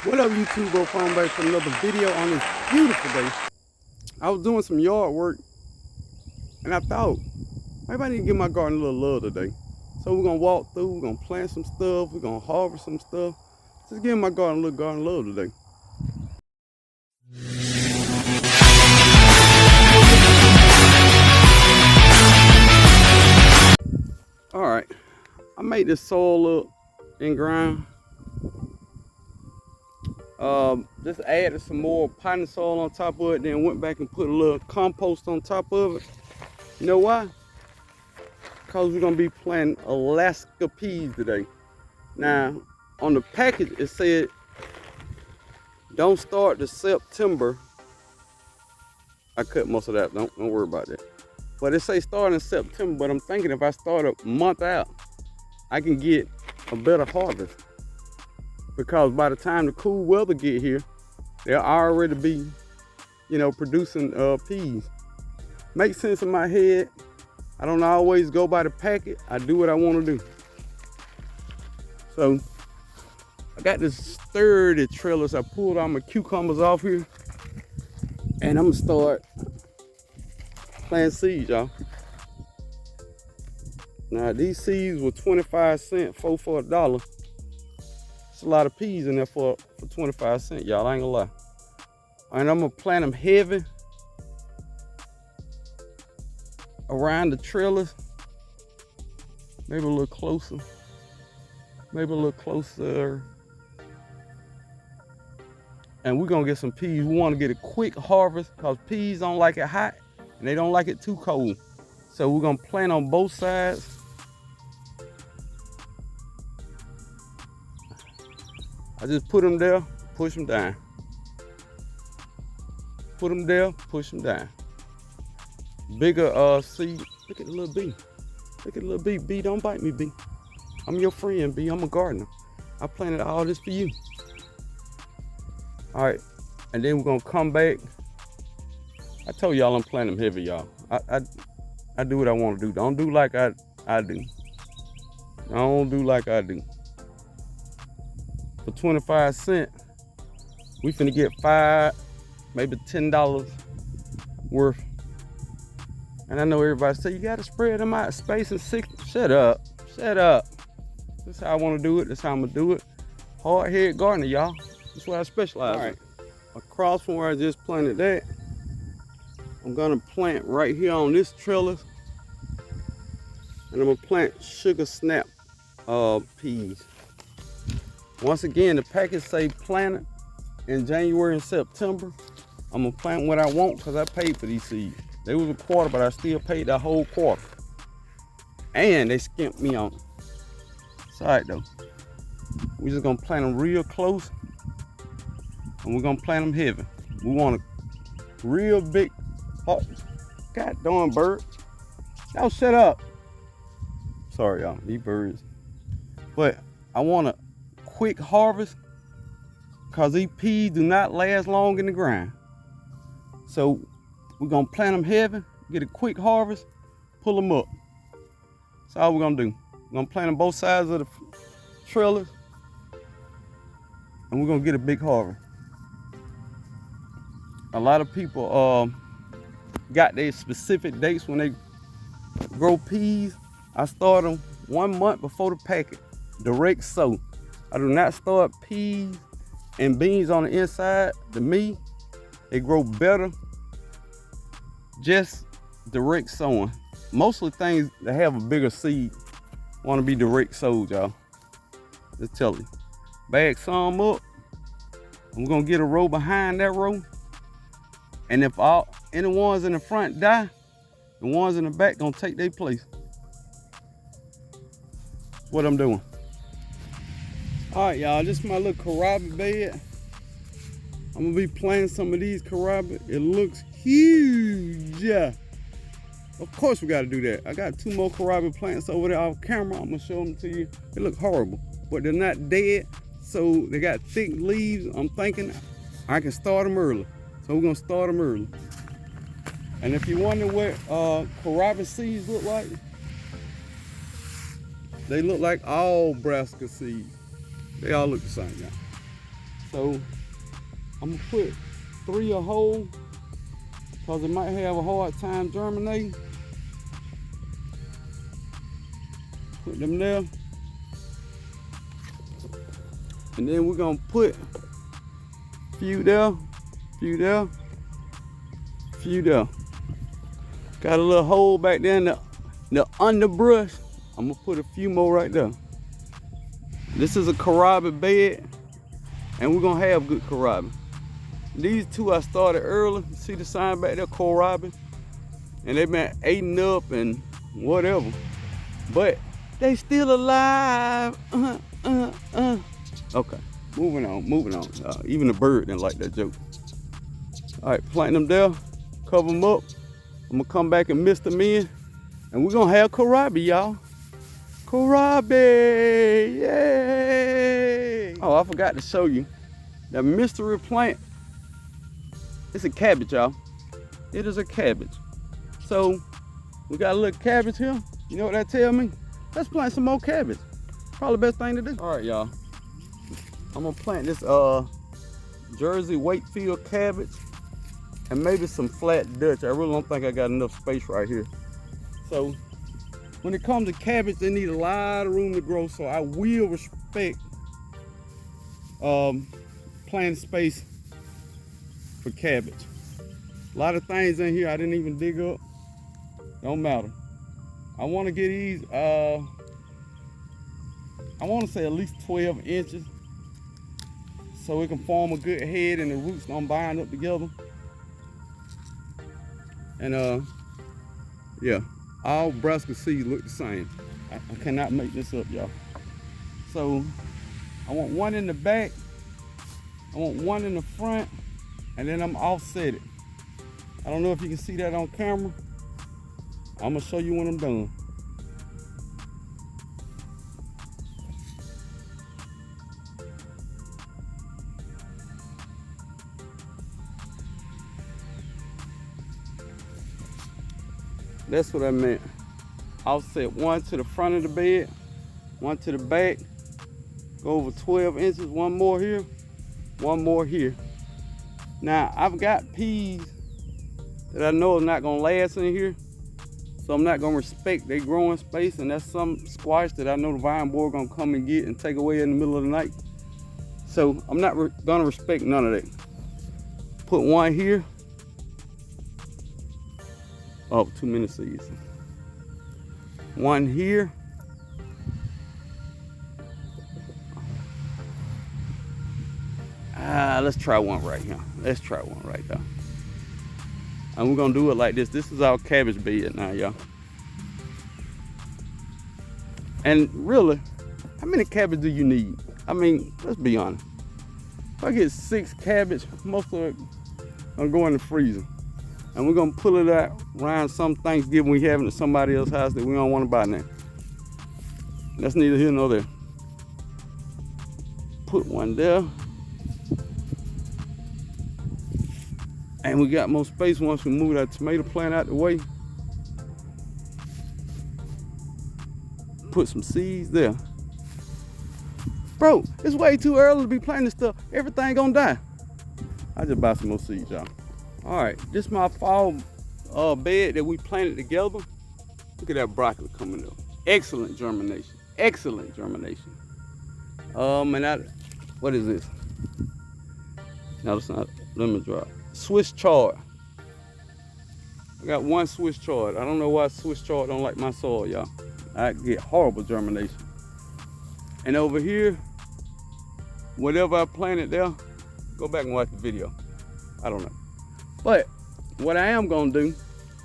What up, YouTube? BrokeFarmer back for another video on this beautiful day. I was doing some yard work and I thought maybe I need to give my garden a little love today. So we're gonna walk through, we're gonna plant some stuff, we're gonna harvest some stuff. Just give my garden a little garden love today. All right, I made this soil up in ground. Just added some more potting soil on top of it, then went back and put a little compost on top of it. You know why? Because we're gonna be planting Alaska peas today. Now, on the package it said don't start to September. I cut most of that, don't worry about that. But it say start in September, but I'm thinking if I start a month out, I can get a better harvest. Because by the time the cool weather get here, they'll already be, producing peas. Makes sense in my head. I don't always go by the packet. I do what I want to do. So I got this sturdy trellis. I pulled all my cucumbers off here, and I'm gonna start planting seeds, y'all. Now these seeds were 25 cents, 4 for $1. It's a lot of peas in there for 25 cents, y'all. I ain't gonna lie. And I'm gonna plant them heavy around the trellis. Maybe a little closer. Maybe a little closer. And we're gonna get some peas. We wanna get a quick harvest because peas don't like it hot and they don't like it too cold. So we're gonna plant on both sides. I just put them there, push them down. Put them there, push them down. Bigger seed. Look at the little bee. Look at the little bee. Bee, don't bite me, bee. I'm your friend, bee. I'm a gardener. I planted all this for you. All right, and then we're gonna come back. I told y'all I'm planting them heavy, y'all. I do what I want to do. Don't do like I do. Don't do like I do. For 25 cents, we finna get $5, maybe $10 worth. And I know everybody say you gotta spread them out, space and 6. Shut up, shut up. This is how I wanna do it, this is how I'm gonna do it. Hard-headed gardener, y'all. That's what I specialize in. All right, across from where I just planted that, I'm gonna plant right here on this trellis. And I'm gonna plant sugar snap peas. Once again, the package say planted in January and September. I'm gonna plant what I want because I paid for these seeds. They was a quarter, but I still paid that whole quarter. And they skimped me on it. It's all right though. We're just gonna plant them real close and we're gonna plant them heavy. We want a real big, God darn bird. Y'all shut up. Sorry y'all, these birds. But I want a quick harvest because these peas do not last long in the ground. So we're gonna plant them heavy, get a quick harvest, pull them up. That's all we're gonna do. We're gonna plant them both sides of the trellis and we're gonna get a big harvest. A lot of people got their specific dates when they grow peas. I start them 1 month before the packet, direct sow. I do not start peas and beans on the inside. To me, they grow better just direct sowing. Mostly things that have a bigger seed want to be direct sowed, y'all. Just tell you. Bag some up. I'm gonna get a row behind that row. And if any ones in the front die, the ones in the back gonna take their place. That's what I'm doing. All right, y'all, this is my little kohlrabi bed. I'm gonna be planting some of these kohlrabi. It looks huge. Of course we gotta do that. I got 2 more kohlrabi plants over there off camera. I'm gonna show them to you. They look horrible, but they're not dead. So they got thick leaves. I'm thinking I can start them early. So we're gonna start them early. And if you wonder what kohlrabi seeds look like, they look like all brassica seeds. They all look the same, y'all. So I'm gonna put 3 a hole because it might have a hard time germinating. Put them there. And then we're gonna put few there, few there, few there. Got a little hole back there in the underbrush. I'm gonna put a few more right there. This is a kohlrabi bed, and we're gonna have good kohlrabi. These 2 I started early. See the sign back there, kohlrabi? And they've been eating up and whatever. But they still alive. Okay, moving on. Even the bird didn't like that joke. All right, plant them there, cover them up. I'm gonna come back and mist them in, and we're gonna have kohlrabi, y'all. Kohlrabi, yay! Oh, I forgot to show you that mystery plant. It's a cabbage, y'all. It is a cabbage. So we got a little cabbage here. You know what that tell me? Let's plant some more cabbage. Probably the best thing to do. All right, y'all. I'm gonna plant this Jersey Wakefield cabbage and maybe some flat Dutch. I really don't think I got enough space right here. So when it comes to cabbage, they need a lot of room to grow. So I will respect planting space for cabbage. A lot of things in here I didn't even dig up. Don't matter. I want to get these. I want to say at least 12 inches. So it can form a good head and the roots don't bind up together. And yeah, all brassica seeds look the same. I cannot make this up, y'all. So I want one in the back, I want one in the front, and then I'm offset it. I don't know if you can see that on camera. I'm gonna show you when I'm done. That's what I meant. Offset one to the front of the bed, one to the back, go over 12 inches, one more here, one more here. Now, I've got peas that I know are not gonna last in here, so I'm not gonna respect their growing space, and that's some squash that I know the vine board gonna come and get and take away in the middle of the night. So I'm not gonna respect none of that. Put one here. Oh, too many seeds. One here. Let's try one right here. Let's try one right there. And we're gonna do it like this. This is our cabbage bed now, y'all. And really, how many cabbage do you need? I mean, let's be honest. If I get 6 cabbage, most of it gonna go in the freezer. And we're gonna pull it out around some Thanksgiving we having at somebody else's house that we don't want to buy now. That's neither here nor there. Put one there. And we got more space once we move that tomato plant out the way. Put some seeds there. Bro, it's way too early to be planting stuff. Everything gonna die. I just buy some more seeds, y'all. All right, this is my fall bed that we planted together. Look at that broccoli coming up. Excellent germination. Excellent germination. What is this? No, it's not lemon drop. Swiss chard. I got one Swiss chard. I don't know why Swiss chard don't like my soil, y'all. I get horrible germination. And over here, whatever I planted there, go back and watch the video. I don't know. But what I am gonna do,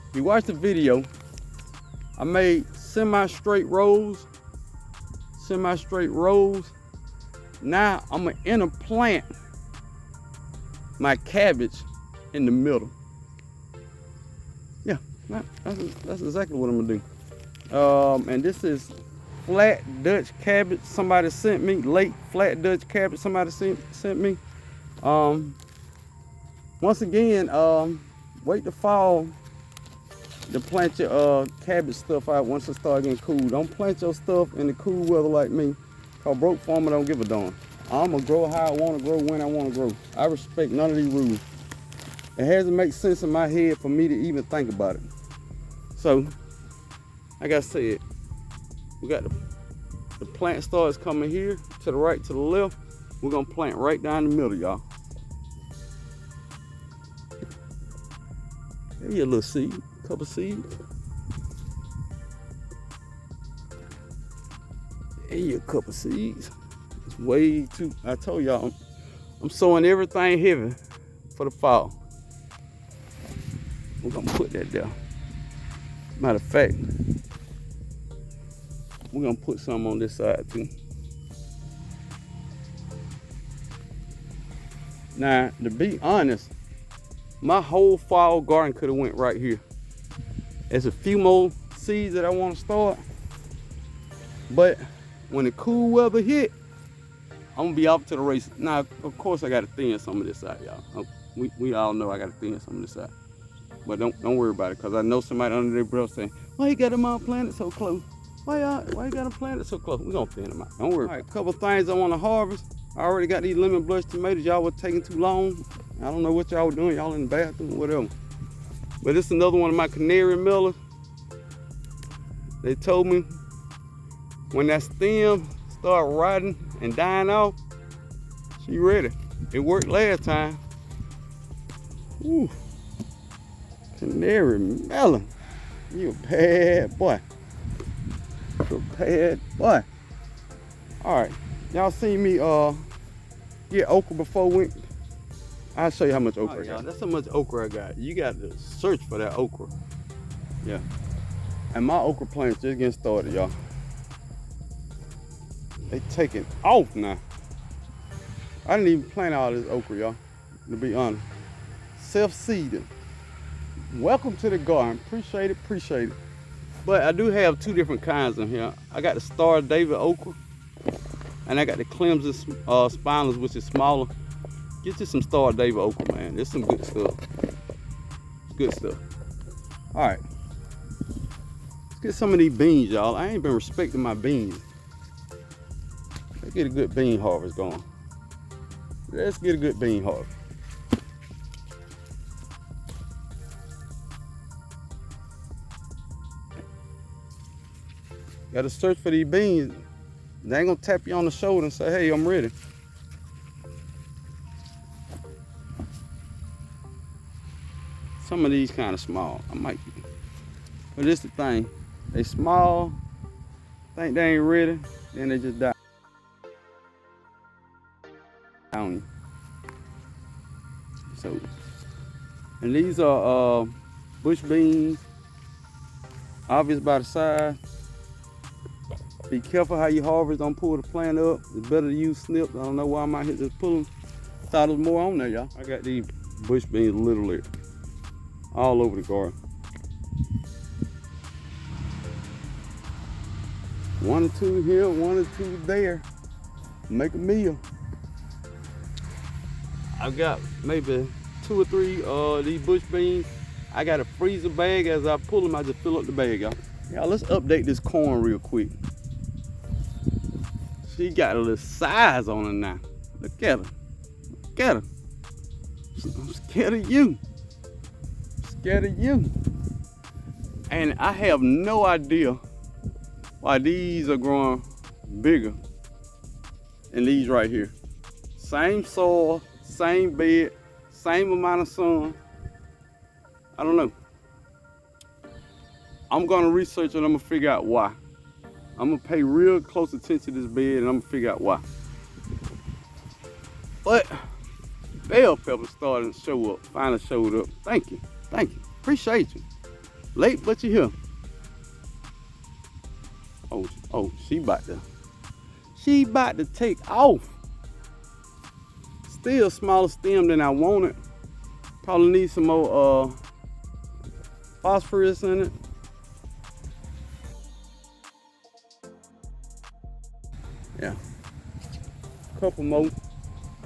if you watch the video, I made semi-straight rows. Now I'm gonna interplant my cabbage in the middle. Yeah, that's exactly what I'm gonna do. And this is flat Dutch cabbage somebody sent me, late flat Dutch cabbage somebody sent me. Once again, wait the fall to plant your cabbage stuff out once it starts getting cool. Don't plant your stuff in the cool weather like me, cause BrokeFarmer don't give a darn. I'm gonna grow how I wanna grow when I wanna grow. I respect none of these rules. It hasn't made sense in my head for me to even think about it. So, like I said, we got the plant starts coming here, to the right, to the left. We're gonna plant right down the middle, y'all. There's a little seed, a couple seeds. There's a couple seeds. It's way too, I told y'all, I'm sowing everything heavy for the fall. We're gonna put that there. Matter of fact, we're gonna put some on this side too. Now, to be honest, my whole fall garden could have went right here. There's a few more seeds that I want to start, but when the cool weather hit, I'm gonna be off to the races. Now, of course, I gotta thin some of this out, y'all. We all know I gotta thin some of this out, but don't worry about it, cause I know somebody under their breath saying, "Why you got them all planted so close? Why you got them planted so close?" We're gonna thin them out. Don't worry. All right, a couple things I want to harvest. I already got these lemon blush tomatoes. Y'all were taking too long. I don't know what y'all were doing. Y'all in the bathroom, whatever. But this is another one of my canary melons. They told me when that stem start rotting and dying off, she ready. It worked last time. Ooh, canary melon. You a bad boy. You a bad boy. All right, y'all seen me get okra before I'll show you how much okra I got. That's how much okra I got. You got to search for that okra. Yeah. And my okra plants just getting started, y'all. They taking off now. I didn't even plant all this okra, y'all, to be honest. Self-seeding. Welcome to the garden. Appreciate it, appreciate it. But I do have two different kinds in here. I got the Star David okra, and I got the CLEMSON spineless, which is smaller. Get you some Star David okra, man. There's some good stuff. Good stuff. All right. Let's get some of these beans, y'all. I ain't been respecting my beans. Let's get a good bean harvest going. Let's get a good bean harvest. Gotta search for these beans. They ain't gonna tap you on the shoulder and say, "Hey, I'm ready." Some of these kind of small. I might be. But this the thing. They small, think they ain't ready, then they just die. So, and these are bush beans. Obvious by the size. Be careful how you harvest. Don't pull the plant up. It's better to use snips. I don't know why I'm out here just pulling. Thought there was more on there, y'all. I got these bush beans literally all over the garden. One or two here, one or two there. Make a meal. I've got maybe 2 or 3 these bush beans. I got a freezer bag. As I pull them, I just fill up the bag, y'all. Y'all, let's update this corn real quick. She got a little size on her now. Look at her. Look at her. I'm scared of you. Scared of you. And I have no idea why these are growing bigger than these right here. Same soil, same bed, same amount of sun. I don't know. I'm gonna research and I'm gonna figure out why. I'm gonna pay real close attention to this bed and I'm gonna figure out why. But bell pepper starting to show up, finally showed up. Thank you, appreciate you. Late, but you're here. Oh, she about to take off. Still smaller stem than I wanted. Probably need some more phosphorus in it. Yeah, couple more.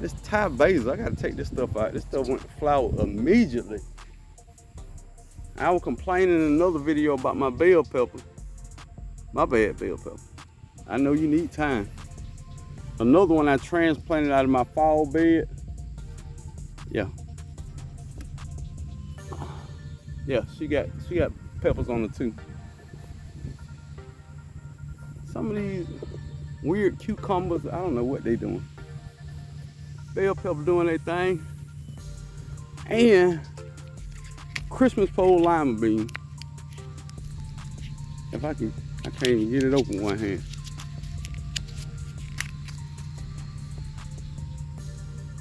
This Thai basil, I gotta take this stuff out. This stuff went to flower immediately. I was complaining in another video about my bell pepper. My bad, bell pepper. I know you need time. Another one I transplanted out of my fall bed. Yeah. Yeah, she got peppers on her too. Some of these weird cucumbers, I don't know what they doing. Bell pepper doing their thing. And Christmas pole lima bean. If I can't even get it open with one hand.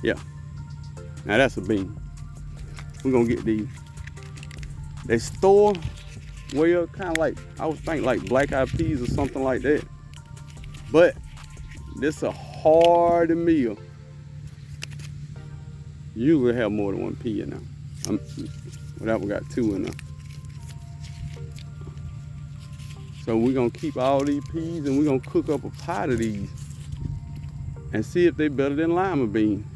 Yeah. Now that's a bean. We're gonna get these. They store well, kind of like, I was thinking like black eyed peas or something like that. But this a hearty meal. Usually have more than one pea in there. Well, that one got two in there. So we're gonna keep all these peas and we're gonna cook up a pot of these and see if they better than lima bean.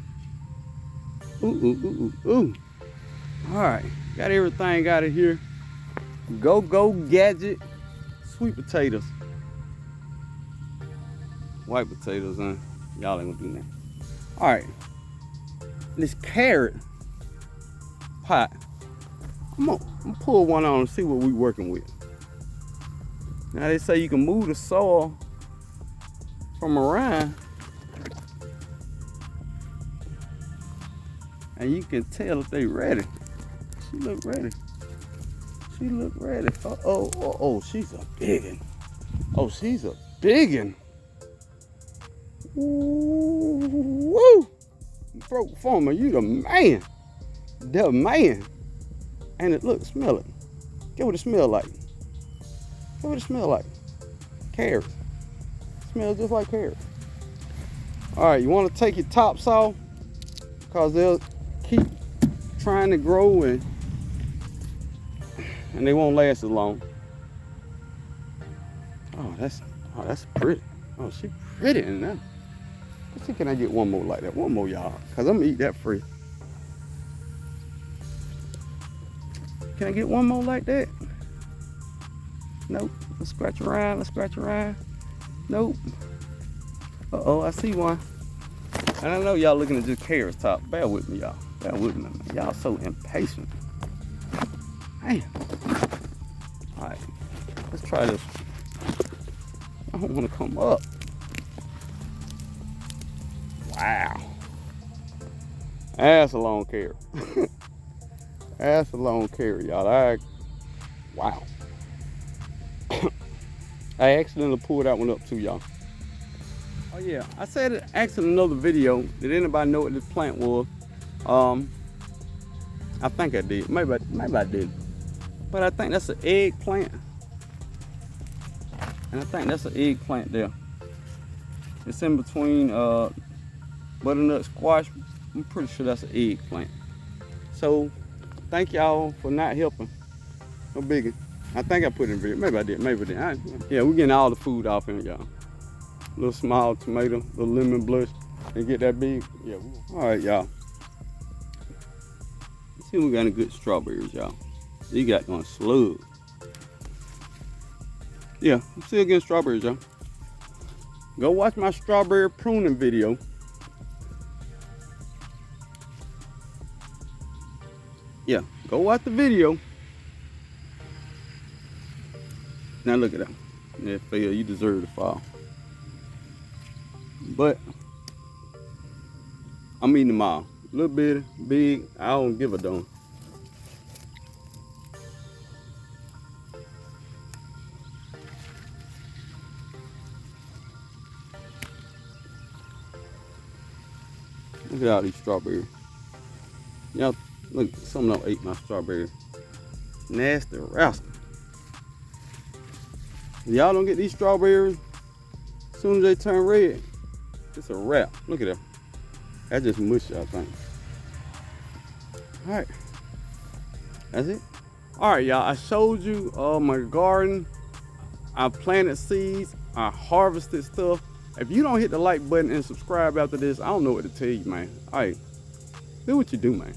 Ooh, ooh, ooh, ooh, ooh. All right, got everything out of here. Go gadget, sweet potatoes. White potatoes, huh? Y'all ain't gonna do that. All right, this carrot pot, I'm gonna pull one on and see what we working with. Now they say you can move the soil from around and you can tell if they ready. She look ready. She look ready. Uh-oh, she's a biggin'. Oh, she's a biggin'. Woo! BrokeFarmer, you the man. The man. And it look, smell it. Get what it smell like. Get what it smell like. Carrots. Smells just like carrots. All right, you want to take your tops off because they'll keep trying to grow and they won't last as long. Oh, that's pretty. Oh, she pretty in that. Let's see, can I get one more like that? One more, y'all, because I'm gonna eat that free. Can I get one more like that? Nope. Let's scratch around. Let's scratch around. Nope. Uh-oh, I see one. And I know y'all looking at just carrots top. Bear with me, y'all. Bear with me, man. Y'all so impatient. Man. All right. Let's try this. I don't want to come up. Wow. That's a long carrot. That's a long carrot, y'all. Wow. I accidentally pulled that one up too, y'all. Oh yeah, I said it actually in another video. Did anybody know what this plant was? I think I did. Maybe I didn't. But I think that's an eggplant. And I think that's an eggplant there. It's in between butternut squash. I'm pretty sure that's an eggplant. So thank y'all for not helping. No biggie. I think I put it in video. Maybe I did. Maybe I didn't. Yeah, we're getting all the food off here, y'all. Little small tomato, little lemon blush, and get that big. Yeah. All right, y'all. Let's see if we got any good strawberries, y'all. You got one slug. Yeah, I'm still getting strawberries, y'all. Go watch my strawberry pruning video. Yeah, go watch the video. Now look at that. Yeah, fail. You deserve to fall. But I'm eating them all. A little bit big. I don't give a darn. Look at all these strawberries. Y'all, look, some of them ate my strawberries. Nasty rascal. Y'all don't get these strawberries, as soon as they turn red, it's a wrap. Look at that. That's just mush, I think. All right, that's it. All right, y'all, I showed you my garden. I planted seeds, I harvested stuff. If you don't hit the like button and subscribe after this, I don't know what to tell you, man. All right, do what you do, man.